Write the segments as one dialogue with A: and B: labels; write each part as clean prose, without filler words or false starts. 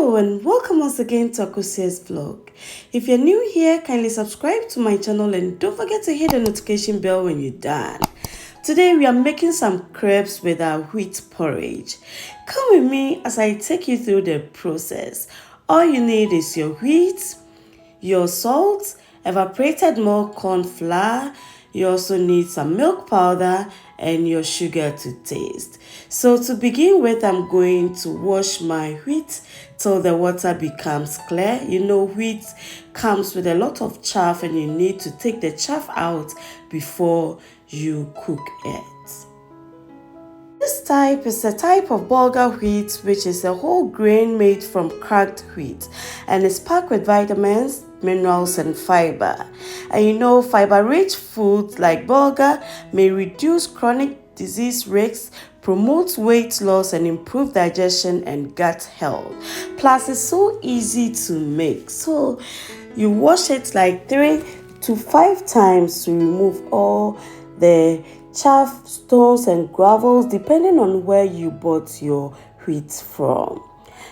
A: Hello and welcome once again to Akosia's vlog. If you're new here, kindly subscribe to my channel and don't forget to hit the notification bell when you're done. Today we are making some crepes with our wheat porridge. Come with me as I take you through the process. All you need is your wheat, your salt, evaporated milk, corn flour. You also need some milk powder and your sugar to taste. So to begin with, I'm going to wash my wheat till the water becomes clear. You know, wheat comes with a lot of chaff and you need to take the chaff out before you cook it. This type is a type of bulgur wheat, which is a whole grain made from cracked wheat and is packed with vitamins, minerals and fiber. And you know, fiber-rich foods like bulgur may reduce chronic disease risks, promote weight loss and improve digestion and gut health. Plus, it's so easy to make. So you wash it like 3 to 5 times to remove all the chaff, stones and gravels depending on where you bought your wheat from.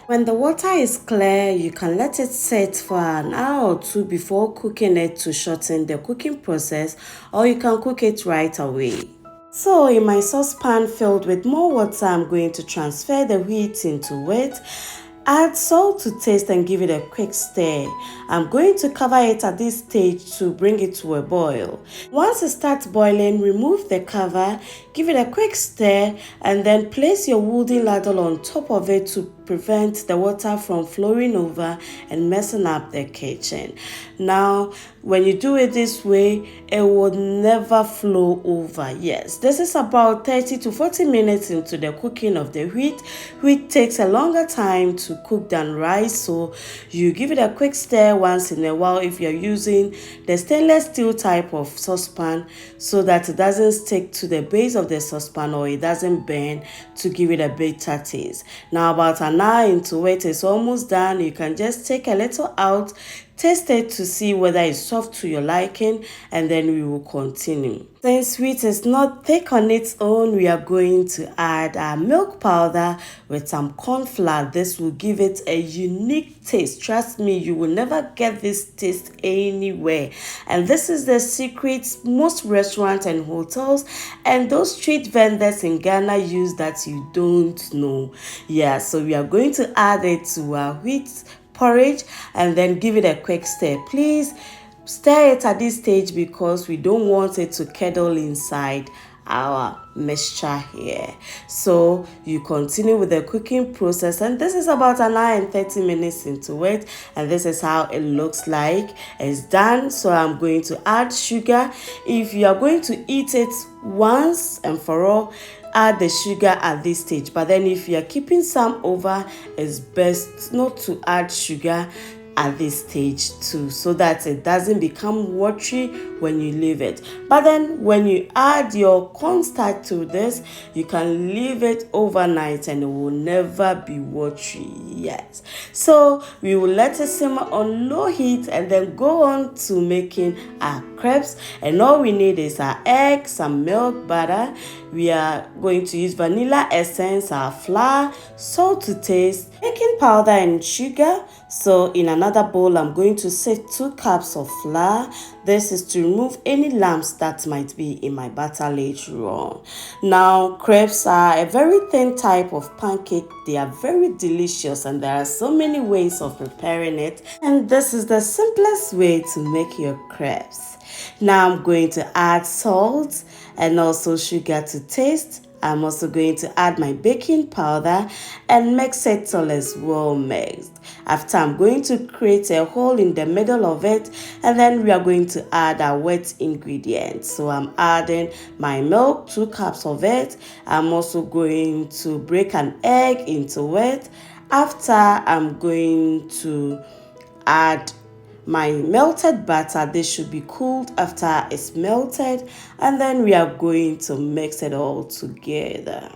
A: When the water is clear, you can let it sit for an hour or 2 before cooking it to shorten the cooking process, or you can cook it right away. So in my saucepan filled with more water, I'm going to transfer the wheat into it. Add salt to taste and give it a quick stir. I'm going to cover it at this stage to bring it to a boil. Once it starts boiling, remove the cover, give it a quick stir, and then place your wooden ladle on top of it to prevent the water from flowing over and messing up the kitchen. Now, when you do it this way, it will never flow over. Yes, this is about 30 to 40 minutes into the cooking of the wheat. Wheat takes a longer time to cook than rice, so you give it a quick stir once in a while if you're using the stainless steel type of saucepan, so that it doesn't stick to the base of the saucepan or it doesn't burn, to give it a better taste. Now about an hour into it, it's almost done. You can just take a little out, taste it to see whether it's soft to your liking, and then we will continue. Since wheat is not thick on its own, we are going to add our milk powder with some corn flour. This will give it a unique taste. Trust me, you will never get this taste anywhere. And this is the secret most restaurants and hotels and those street vendors in Ghana use that you don't know. Yeah, so we are going to add it to our wheat porridge and then give it a quick stir. Please stir it at this stage because we don't want it to curdle inside our mixture here. So you continue with the cooking process, and this is about an hour and 30 minutes into it, and this is how it looks like. It's done. So I'm going to add sugar. If you are going to eat it once and for all, add the sugar at this stage, but then if you are keeping some over, it's best not to add sugar at this stage too, so that it doesn't become watery when you leave it. But then when you add your cornstarch to this, you can leave it overnight and it will never be watery. Yes, so we will let it simmer on low heat and then go on to making our crepes. And all we need is our egg, some milk, butter. We are going to use vanilla essence, our flour, salt to taste, baking powder and sugar. So in another bowl, I'm going to sift 2 cups of flour. This is to remove any lumps that might be in my batter later on. Now, crepes are a very thin type of pancake. They are very delicious and there are so many ways of preparing it. And this is the simplest way to make your crepes. Now I'm going to add salt and also sugar to taste. I'm also going to add my baking powder and mix it till it's well mixed. After, I'm going to create a hole in the middle of it, and then we are going to add our wet ingredients. So I'm adding my milk, 2 cups of it. I'm also going to break an egg into it. After, I'm going to add my melted butter. This should be cooled after it's melted, and then we are going to mix it all together.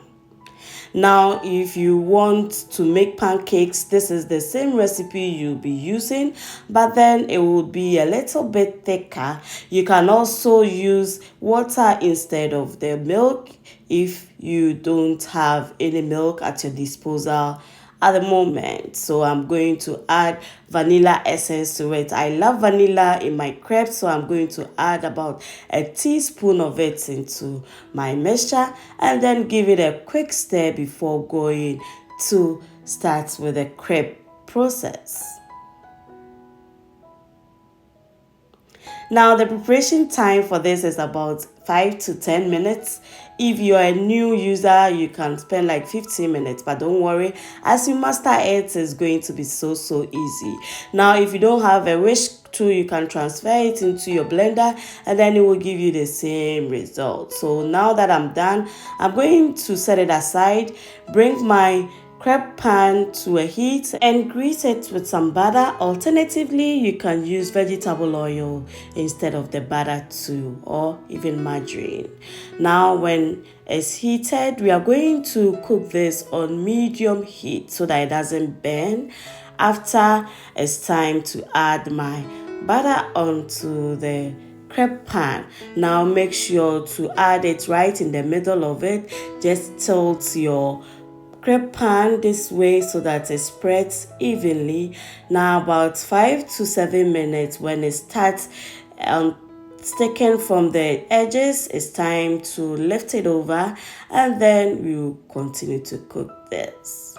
A: Now, if you want to make pancakes, this is the same recipe you'll be using, but then it will be a little bit thicker. You can also use water instead of the milk if you don't have any milk at your disposal at the moment. So I'm going to add vanilla essence to it. I love vanilla in my crepes, so I'm going to add about a teaspoon of it into my mixture and then give it a quick stir before going to start with the crepe process. Now the preparation time for this is about 5 to 10 minutes. If you're a new user, you can spend like 15 minutes, but don't worry, as you master it, it's going to be so easy. Now if you don't have a whisk tool, you can transfer it into your blender and then it will give you the same result. So now that I'm done, I'm going to set it aside, bring my crepe pan to a heat and grease it with some butter. Alternatively, you can use vegetable oil instead of the butter too, or even margarine. Now when it's heated, we are going to cook this on medium heat so that it doesn't burn. After, it's time to add my butter onto the crepe pan. Now make sure to add it right in the middle of it. Just tilt your crepe pan this way so that it spreads evenly. Now about 5 to 7 minutes, when it starts sticking from the edges, it's time to lift it over and then we'll continue to cook this.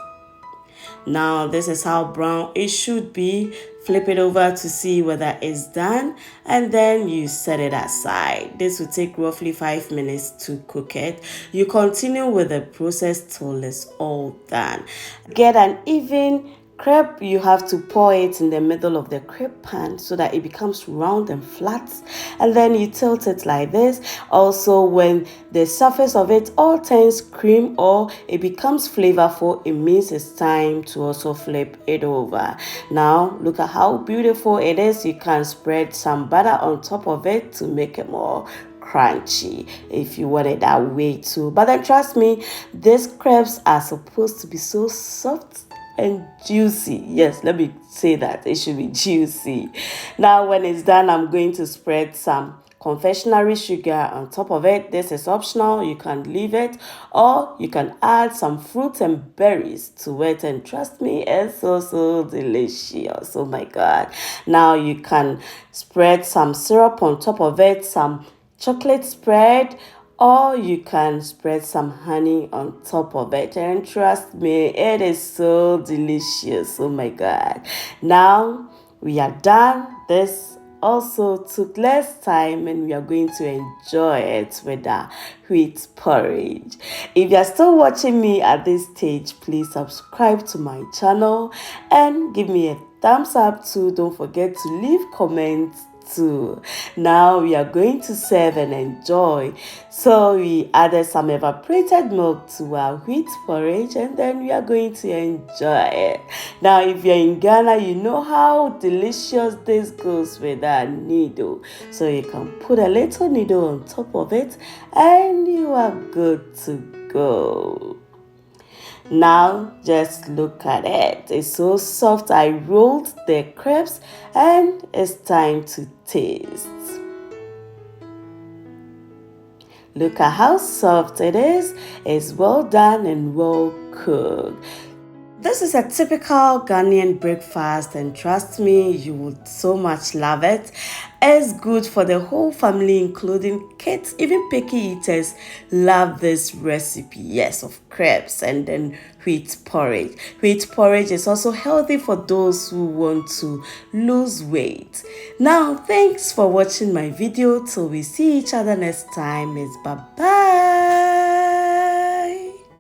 A: Now this is how brown it should be. Flip it over to see whether it's done and then you set it aside. This will take roughly 5 minutes to cook it. You continue with the process till it's all done. Get an even crepe, you have to pour it in the middle of the crepe pan so that it becomes round and flat, and then you tilt it like this. Also, when the surface of it all turns cream or it becomes flavorful, it means it's time to also flip it over. Now look at how beautiful it is. You can spread some butter on top of it to make it more crunchy if you want it that way too. But then trust me, these crepes are supposed to be so soft and juicy. Yes, let me say that it should be juicy. Now when it's done, I'm going to spread some confectionery sugar on top of it. This is optional, you can leave it, or you can add some fruits and berries to it, and trust me, it's so delicious. Oh my god. Now you can spread some syrup on top of it, some chocolate spread, or you can spread some honey on top of it, and trust me, it is so delicious. Oh my god. Now we are done. This also took less time and we are going to enjoy it with our wheat porridge. If you are still watching me at this stage, please subscribe to my channel and give me a thumbs up too. Don't forget to leave comments too. Now we are going to serve and enjoy. So we added some evaporated milk to our wheat porridge and then we are going to enjoy it. Now if you're in Ghana, you know how delicious this goes with a needle. So you can put a little needle on top of it and you are good to go. Now just look at it. It's so soft. I rolled the crepes and it's time to taste. Look at how soft it is. It's well done and well cooked. This is a typical Ghanaian breakfast and trust me, you would so much love it. It's good for the whole family, including kids. Even picky eaters love this recipe. Yes, of crepes and then wheat porridge. Wheat porridge is also healthy for those who want to lose weight. Now, thanks for watching my video. Till we see each other next time. It's bye-bye.